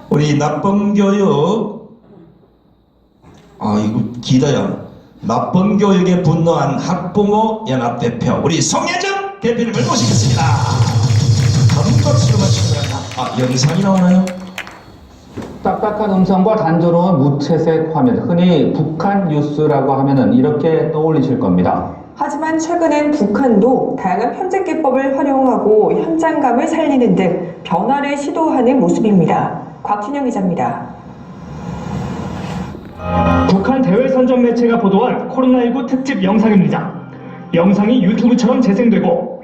우리 나쁜 교육, 이거 기다야. 나쁜 교육에 분노한 학부모 연합대표 우리 송혜정 대표님을 모시겠습니다. 큰 박수로 맞춥니다. 영상이 나오나요? 딱딱한 음성과 단조로운 무채색 화면, 흔히 북한 뉴스라고 하면은 이렇게 떠올리실 겁니다. 하지만 최근엔 북한도 다양한 편집 기법을 활용하고 현장감을 살리는 등 변화를 시도하는 모습입니다. 곽준영 기자입니다. 북한 대외 선전 매체가 보도한 코로나19 특집 영상입니다. 영상이 유튜브처럼 재생되고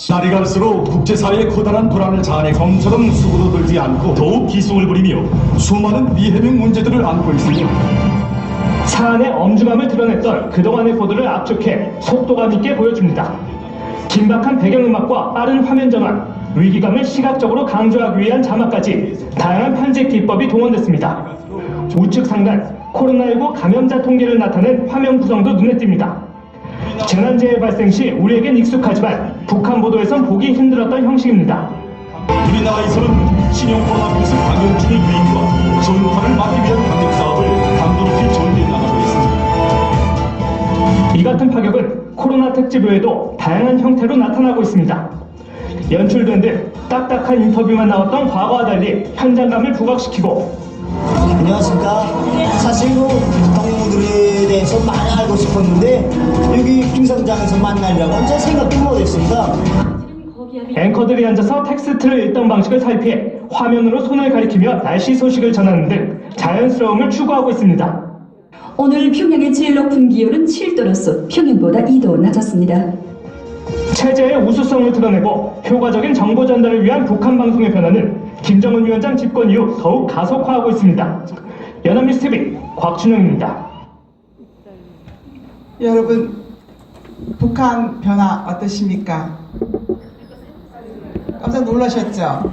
날이 갈수록 국제사회의 커다란 불안을 자아내 검처럼 수그러들지 않고 더욱 기승을 부리며 수많은 미해명 문제들을 안고 있으며 사안의 엄중함을 드러냈던 그동안의 보도를 압축해 속도감 있게 보여줍니다. 긴박한 배경음악과 빠른 화면 전환, 위기감을 시각적으로 강조하기 위한 자막까지 다양한 편집 기법이 동원됐습니다. 우측 상단 코로나19 감염자 통계를 나타낸 화면 구성도 눈에 띕니다. 재난재해 발생 시 우리에겐 익숙하지만 북한 보도에선 보기 힘들었던 형식입니다. 우리나라에서는 신형 코로나 바이러스 감염증의 유행과 전파를 막기 위한 방역 사업을 강도 높이 전개해 나가고 있습니다. 이 같은 파격은 코로나 특집 외에도 다양한 형태로 나타나고 있습니다. 연출된 듯 딱딱한 인터뷰만 나왔던 과거와 달리 현장감을 부각시키고 안녕하십니까. 사실 동무들에 대해서 많이 알고 싶었는데 여기 김성장에서 만나려고 제 생각도 못했습니다. 앵커들이 앉아서 텍스트를 읽던 방식을 살피해 화면으로 손을 가리키며 날씨 소식을 전하는 등 자연스러움을 추구하고 있습니다. 오늘 평양의 제일 높은 기온은 7도로서 평양보다 2도 낮았습니다. 체제의 우수성을 드러내고 효과적인 정보 전달을 위한 북한 방송의 변화는 김정은 위원장 집권 이후 더욱 가속화하고 있습니다. 연합뉴스TV 곽준영입니다. 여러분, 북한 변화 어떠십니까? 깜짝 놀라셨죠?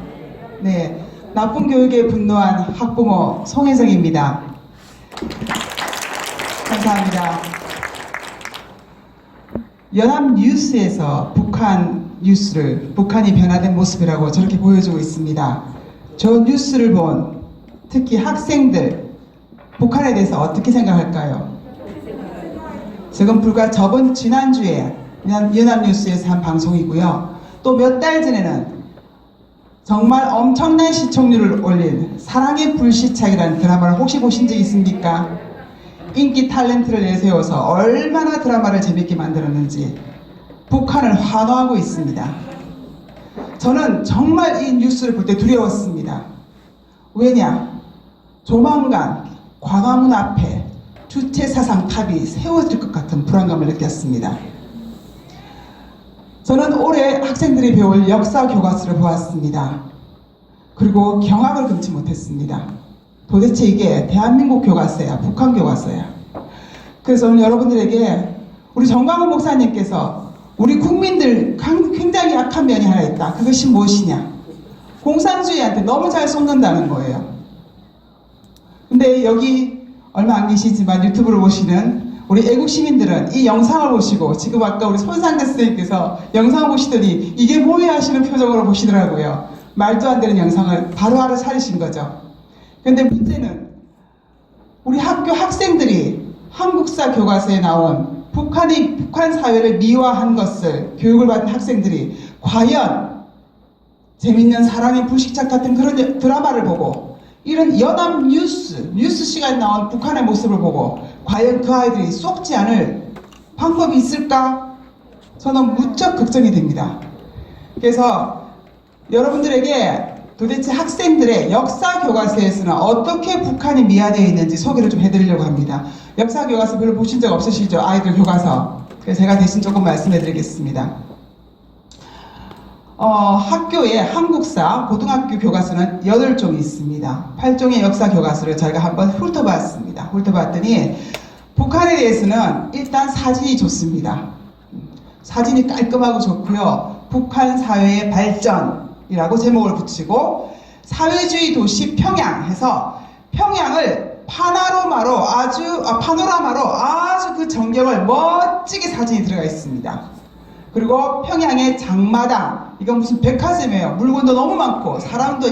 네, 나쁜 교육에 분노한 학부모 송혜정입니다. 감사합니다. 연합뉴스에서 북한 뉴스를 북한이 변화된 모습이라고 저렇게 보여주고 있습니다. 저 뉴스를 본 특히 학생들 북한에 대해서 어떻게 생각할까요? 지금 지난주에 연합뉴스에서 한 방송이고요. 또 몇 달 전에는 정말 엄청난 시청률을 올린 사랑의 불시착이라는 드라마를 혹시 보신 적 있습니까? 인기 탤런트를 내세워서 얼마나 드라마를 재밌게 만들었는지 북한을 환호하고 있습니다. 저는 정말 이 뉴스를 볼 때 두려웠습니다. 왜냐? 조만간 광화문 앞에 주체사상 탑이 세워질 것 같은 불안감을 느꼈습니다. 저는 올해 학생들이 배울 역사 교과서를 보았습니다. 그리고 경악을 금치 못했습니다. 도대체 이게 대한민국 교과서야, 북한 교과서야. 그래서 오늘 여러분들에게 우리 정광훈 목사님께서 우리 국민들 굉장히 약한 면이 하나 있다. 그것이 무엇이냐? 공산주의한테 너무 잘 속는다는 거예요. 근데 여기 얼마 안 계시지만 유튜브를 보시는 우리 애국 시민들은 이 영상을 보시고 지금 아까 우리 손상대 선생님께서 영상을 보시더니 이게 뭐야 하시는 표정으로 보시더라고요. 말도 안 되는 영상을 바로바로 살리신 거죠. 근데 문제는 우리 학교 학생들이 한국사 교과서에 나온 북한 사회를 미화한 것을 교육을 받은 학생들이 과연 재밌는 사랑의 불식착 같은 그런 드라마를 보고 이런 연합 뉴스 시간에 나온 북한의 모습을 보고 과연 그 아이들이 쏙지 않을 방법이 있을까? 저는 무척 걱정이 됩니다. 그래서 여러분들에게 도대체 학생들의 역사 교과서에서는 어떻게 북한이 미화되어 있는지 소개를 좀 해드리려고 합니다. 역사 교과서 별로 보신 적 없으시죠? 아이들 교과서. 그래서 제가 대신 조금 말씀해 드리겠습니다. 학교에 한국사 고등학교 교과서는 8종이 있습니다. 8종의 역사 교과서를 저희가 한번 훑어봤습니다. 훑어봤더니 북한에 대해서는 일단 사진이 좋습니다. 사진이 깔끔하고 좋고요. 북한 사회의 발전이라고 제목을 붙이고 사회주의 도시 평양 해서 평양을 파노라마로 아주 그 전경을 멋지게 사진이 들어가 있습니다. 그리고 평양의 장마당 이건 무슨 백화점이에요. 물건도 너무 많고 사람도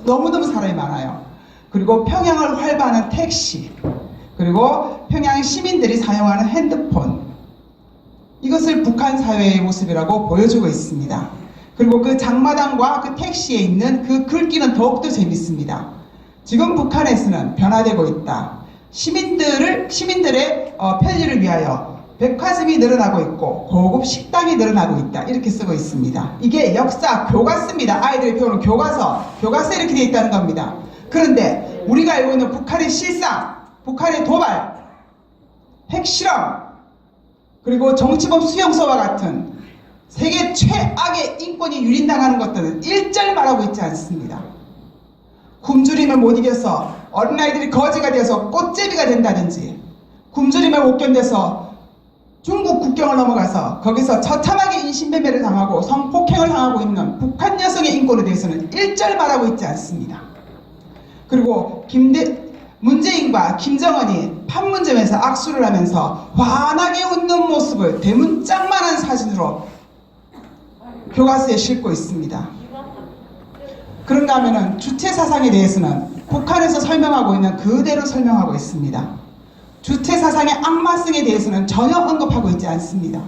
너무너무 사람이 많아요. 그리고 평양을 활보하는 택시, 그리고 평양 시민들이 사용하는 핸드폰, 이것을 북한 사회의 모습이라고 보여주고 있습니다. 그리고 그 장마당과 그 택시에 있는 그 글귀는 더욱더 재밌습니다. 지금 북한에서는 변화되고 있다. 시민들의 편리를 위하여 백화점이 늘어나고 있고 고급 식당이 늘어나고 있다. 이렇게 쓰고 있습니다. 이게 역사 교과서입니다. 아이들이 배우는 교과서에 이렇게 되어 있다는 겁니다. 그런데 우리가 알고 있는 북한의 실상, 북한의 도발, 핵실험, 그리고 정치범 수용소와 같은 세계 최악의 인권이 유린당하는 것들은 일절 말하고 있지 않습니다. 굶주림을 못 이겨서 어린아이들이 거지가 되어서 꽃제비가 된다든지, 굶주림을 못 견뎌서 중국 국경을 넘어가서 거기서 처참하게 인신매매를 당하고 성폭행을 당하고 있는 북한 여성의 인권에 대해서는 일절 말하고 있지 않습니다. 그리고 문재인과 김정은이 판문점에서 악수를 하면서 환하게 웃는 모습을 대문짝만한 사진으로 교과서에 싣고 있습니다. 그런가 하면은 주체사상에 대해서는 북한에서 설명하고 있는 그대로 설명하고 있습니다. 주체사상의 악마성에 대해서는 전혀 언급하고 있지 않습니다.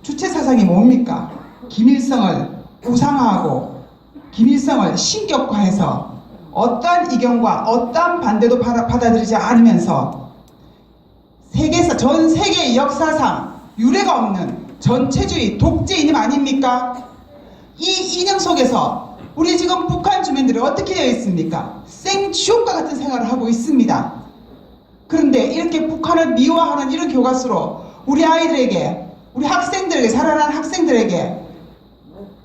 주체사상이 뭡니까? 김일성을 우상화하고 김일성을 신격화해서 어떠한 이견과 어떠한 반대도 받아들이지 않으면서 전 세계의 역사상 유례가 없는 전체주의 독재이념 아닙니까? 이 이념 속에서 우리 지금 북한 주민들은 어떻게 되어 있습니까? 생지옥과 같은 생활을 하고 있습니다. 그런데 이렇게 북한을 미화하는 이런 교과서로 우리 아이들에게, 우리 학생들에게, 살아난 학생들에게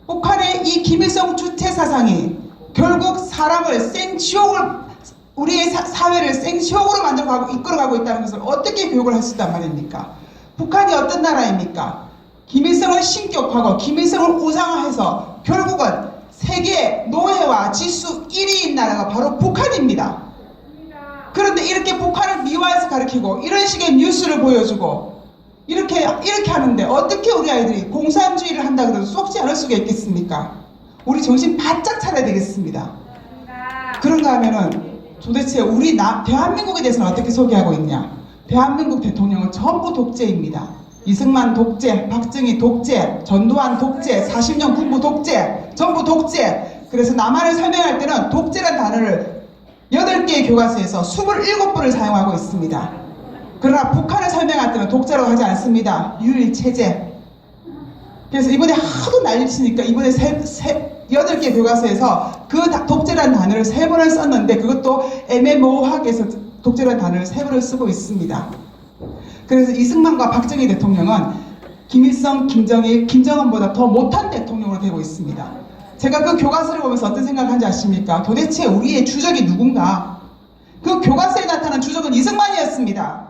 북한의 이 김일성 주체사상이 결국 사람을 우리의 사회를 생지옥으로 만들어가고 이끌어가고 있다는 것을 어떻게 교육을 할 수 있단 말입니까? 북한이 어떤 나라입니까? 김일성을 신격화하고 김일성을 우상화해서 결국은 세계 노예와 지수 1위인 나라가 바로 북한입니다. 그런데 이렇게 북한을 미화해서 가르치고 이런 식의 뉴스를 보여주고 이렇게 하는데 어떻게 우리 아이들이 공산주의를 한다 그래도 속지 않을 수가 있겠습니까? 우리 정신 바짝 차려야 되겠습니다. 그런가 하면은 도대체 우리 대한민국에 대해서는 어떻게 소개하고 있냐? 대한민국 대통령은 전부 독재입니다. 이승만 독재, 박정희 독재, 전두환 독재, 40년 군부 독재, 전부 독재. 그래서 남한을 설명할 때는 독재란 단어를 8개의 교과서에서 27번을 사용하고 있습니다. 그러나 북한을 설명할 때는 독재라고 하지 않습니다. 유일체제. 그래서 이번에 하도 난리치니까 이번에 8개 교과서에서 그 독재라는 단어를 3번을 썼는데 그것도 애매모호하게 해서 독재라는 단어를 3번을 쓰고 있습니다. 그래서 이승만과 박정희 대통령은 김일성, 김정일, 김정은보다 더 못한 대통령으로 되고 있습니다. 제가 그 교과서를 보면서 어떤 생각을 하는지 아십니까? 도대체 우리의 주적이 누군가? 그 교과서에 나타난 주적은 이승만이었습니다.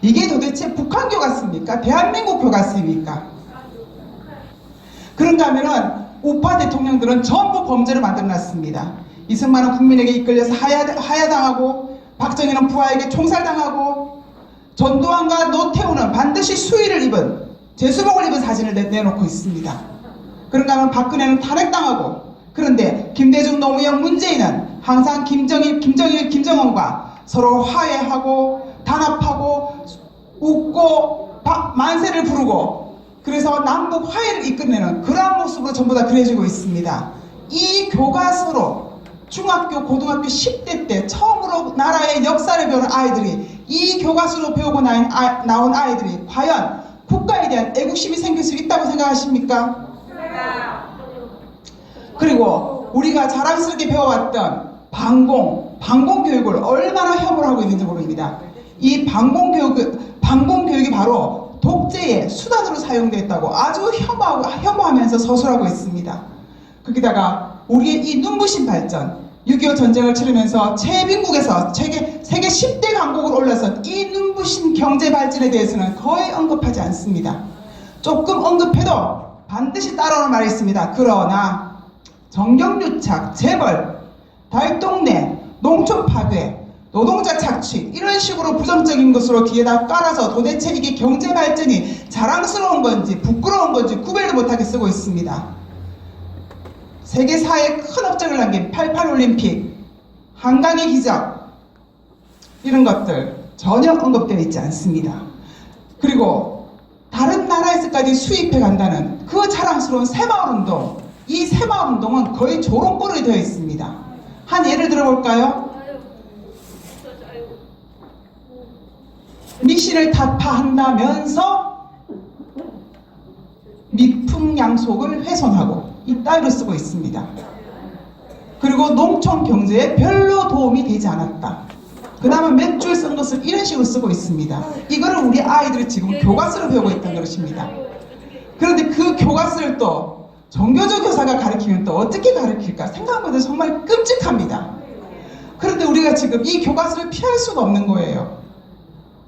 이게 도대체 북한 교과서입니까? 대한민국 교과서입니까? 그런가 하면은 우파 대통령들은 전부 범죄를 만들어놨습니다. 이승만은 국민에게 이끌려서 하야당하고, 박정희는 부하에게 총살당하고, 전두환과 노태우는 반드시 수의를 입은, 제수복을 입은 사진을 내놓고 있습니다. 그런가 하면 박근혜는 탄핵당하고, 그런데 김대중, 노무현, 문재인은 항상 김정일, 김정은과 서로 화해하고 단합하고 웃고 만세를 부르고 그래서 남북 화해를 이끌어내는 그러한 모습으로 전부 다 그려지고 있습니다. 이 교과서로 중학교, 고등학교 10대 때 처음으로 나라의 역사를 배우는 아이들이 이 교과서로 배우고 나온 아이들이 과연 국가에 대한 애국심이 생길 수 있다고 생각하십니까? 그리고 우리가 자랑스럽게 배워왔던 방공 교육을 얼마나 혐오를 하고 있는지 모릅니다. 이 방공 교육이 바로 독재의 수단으로 사용됐다고 아주 혐오하면서 서술하고 있습니다. 거기다가 우리의 이 눈부신 발전, 6.25 전쟁을 치르면서 최빈국에서 세계 10대 강국을 올라선 이 눈부신 경제 발전에 대해서는 거의 언급하지 않습니다. 조금 언급해도 반드시 따라오는 말이 있습니다. 그러나 정경유착, 재벌, 달동네, 농촌 파괴, 노동자 착취 이런 이런 식으로 부정적인 것으로 뒤에다 깔아서 도대체 이게 경제 발전이 자랑스러운 건지 부끄러운 건지 구별을 못하게 쓰고 있습니다. 세계사에 큰 업적을 남긴 88올림픽, 한강의 기적, 이런 것들 전혀 언급되어 있지 않습니다. 그리고 다른 나라에서까지 수입해 간다는 그 자랑스러운 새마을운동, 이 새마을운동은 거의 조롱거리 되어 있습니다. 한 예를 들어볼까요? 미신을 타파한다면서 미풍양속을 훼손하고 이 따위로 쓰고 있습니다. 그리고 농촌 경제에 별로 도움이 되지 않았다. 그 다음에 몇 줄 쓴 것을 이런 식으로 쓰고 있습니다. 이거를 우리 아이들이 지금 교과서로 배우고 있다는 것입니다. 그런데 그 교과서를 또 정교조 교사가 가르치면 또 어떻게 가르칠까 생각보다 정말 끔찍합니다. 그런데 우리가 지금 이 교과서를 피할 수가 없는 거예요.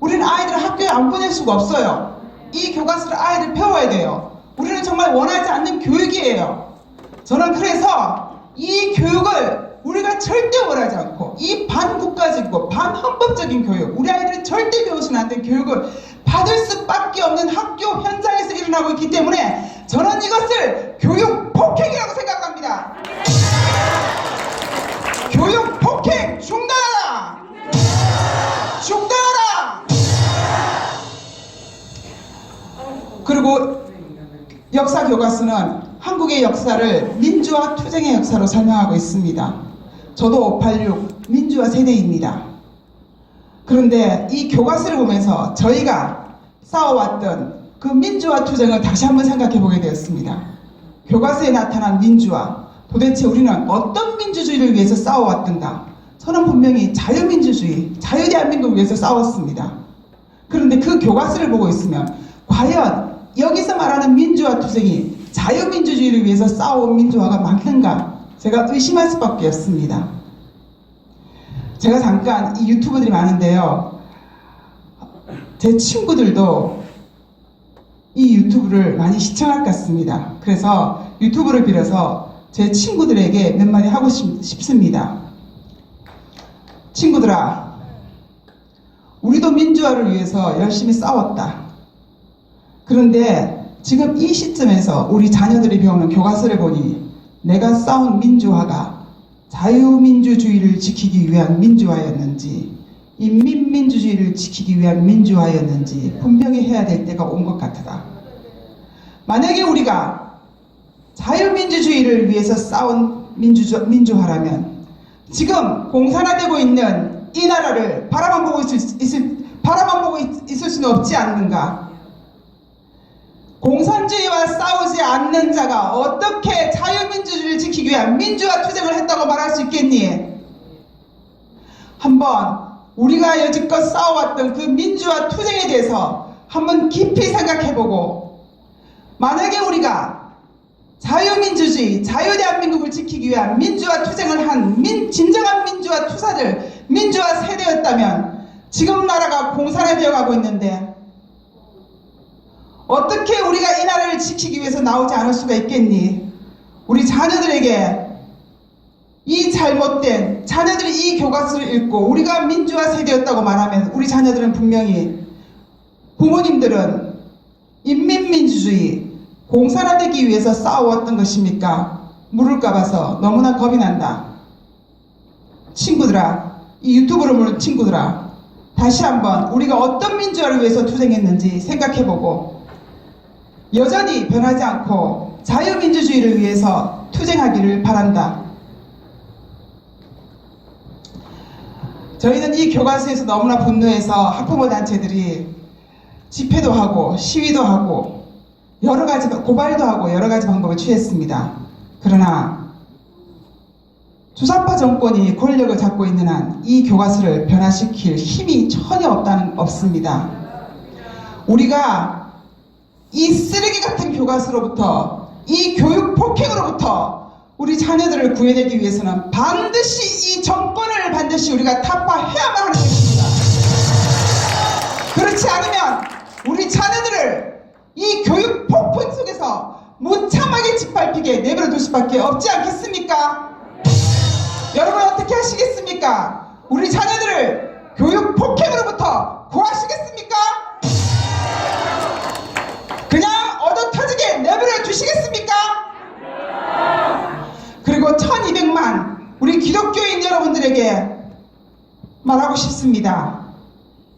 우리는 아이들을 학교에 안 보낼 수가 없어요. 이 교과서를 아이들 배워야 돼요. 우리는 정말 원하지 않는 교육이에요. 저는 그래서 이 교육을 우리가 절대 원하지 않고 이 반국가적이고 반헌법적인 교육, 우리 아이들이 절대 배우시면 안 되는 교육을 받을 수밖에 없는 학교 현장에서 일어나고 있기 때문에 저는 이것을 교육 폭행이라고 생각합니다. 교육 폭행 중단하라! 중단하라! 그리고 역사 교과서는 한국의 역사를 민주화 투쟁의 역사로 설명하고 있습니다. 저도 586 민주화 세대입니다. 그런데 이 교과서를 보면서 저희가 싸워왔던 그 민주화 투쟁을 다시 한번 생각해 보게 되었습니다. 교과서에 나타난 민주화, 도대체 우리는 어떤 민주주의를 위해서 싸워왔던가? 저는 분명히 자유민주주의, 자유대한민국을 위해서 싸웠습니다. 그런데 그 교과서를 보고 있으면 과연 여기서 말하는 민주화 투쟁이 자유민주주의를 위해서 싸워온 민주화가 맞는가? 제가 의심할 수밖에 없습니다. 제가 잠깐 이 유튜버들이 많은데요. 제 친구들도 이 유튜브를 많이 시청할 것 같습니다. 그래서 유튜브를 빌어서 제 친구들에게 몇 마디 하고 싶습니다. 친구들아, 우리도 민주화를 위해서 열심히 싸웠다. 그런데 지금 이 시점에서 우리 자녀들이 배우는 교과서를 보니 내가 싸운 민주화가 자유민주주의를 지키기 위한 민주화였는지 인민민주주의를 지키기 위한 민주화였는지 분명히 해야 될 때가 온 것 같다. 만약에 우리가 자유민주주의를 위해서 싸운 민주화라면 지금 공산화되고 있는 이 나라를 바라만 보고 있을 수는 없지 않는가? 공산주의와 싸우지 않는 자가 어떻게 자유민주주의를 지키기 위한 민주화 투쟁을 했다고 말할 수 있겠니? 한번 우리가 여지껏 싸워왔던 그 민주화 투쟁에 대해서 한번 깊이 생각해보고 만약에 우리가 자유민주주의, 자유대한민국을 지키기 위한 민주화 투쟁을 한 진정한 민주화 투사들, 민주화 세대였다면 지금 나라가 공산화되어 가고 있는데 어떻게 우리가 이 나라를 지키기 위해서 나오지 않을 수가 있겠니? 우리 자녀들에게 이 잘못된 자녀들이 이 교과서를 읽고 우리가 민주화 세대였다고 말하면 우리 자녀들은 분명히 부모님들은 인민민주주의 공산화되기 위해서 싸워왔던 것입니까? 물을까 봐서 너무나 겁이 난다. 친구들아, 이 유튜브를 보는 친구들아, 다시 한번 우리가 어떤 민주화를 위해서 투쟁했는지 생각해보고 여전히 변하지 않고 자유민주주의를 위해서 투쟁하기를 바란다. 저희는 이 교과서에서 너무나 분노해서 학부모 단체들이 집회도 하고 시위도 하고 여러 가지 고발도 하고 여러 가지 방법을 취했습니다. 그러나 주사파 정권이 권력을 잡고 있는 한 이 교과서를 변화시킬 힘이 전혀 없습니다. 우리가 이 쓰레기 같은 교과서로부터 이 교육 폭행으로부터 우리 자녀들을 구해내기 위해서는 반드시 이 정권을 반드시 우리가 타파해야만 하는 것입니다. 그렇지 않으면 우리 자녀들을 이 교육 폭풍 속에서 무참하게 짓밟히게 내버려둘 수밖에 없지 않겠습니까? 여러분 어떻게 하시겠습니까? 우리 자녀들을 교육 폭행으로부터 고하시겠습니까? 그냥 얻어 터지게 내버려 두시겠습니까? 그리고 1200만 우리 기독교인 여러분들에게 말하고 싶습니다.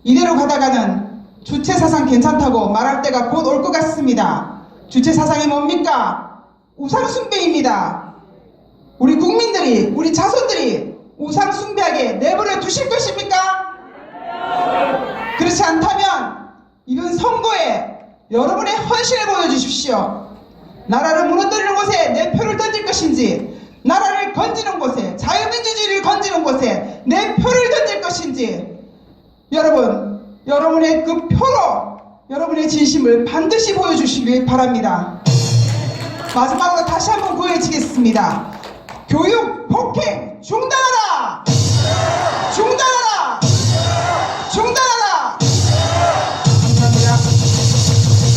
이대로 가다가는 주체사상 괜찮다고 말할 때가 곧 올 것 같습니다. 주체사상이 뭡니까? 우상숭배입니다. 우리 국민들이, 우리 자손들이 우상숭배하게 내버려 두실 것입니까? 그렇지 않다면 이번 선거에 여러분의 헌신을 보여주십시오. 나라를 무너뜨리는 곳에 내 표를 던질 것인지, 나라를 건지는 곳에, 자유민주주의를 건지는 곳에 내 표를 던질 것인지, 여러분, 여러분의 그 표로 여러분의 진심을 반드시 보여주시길 바랍니다. 마지막으로 다시 한번 구해지겠습니다. 교육 폭행 중단하라!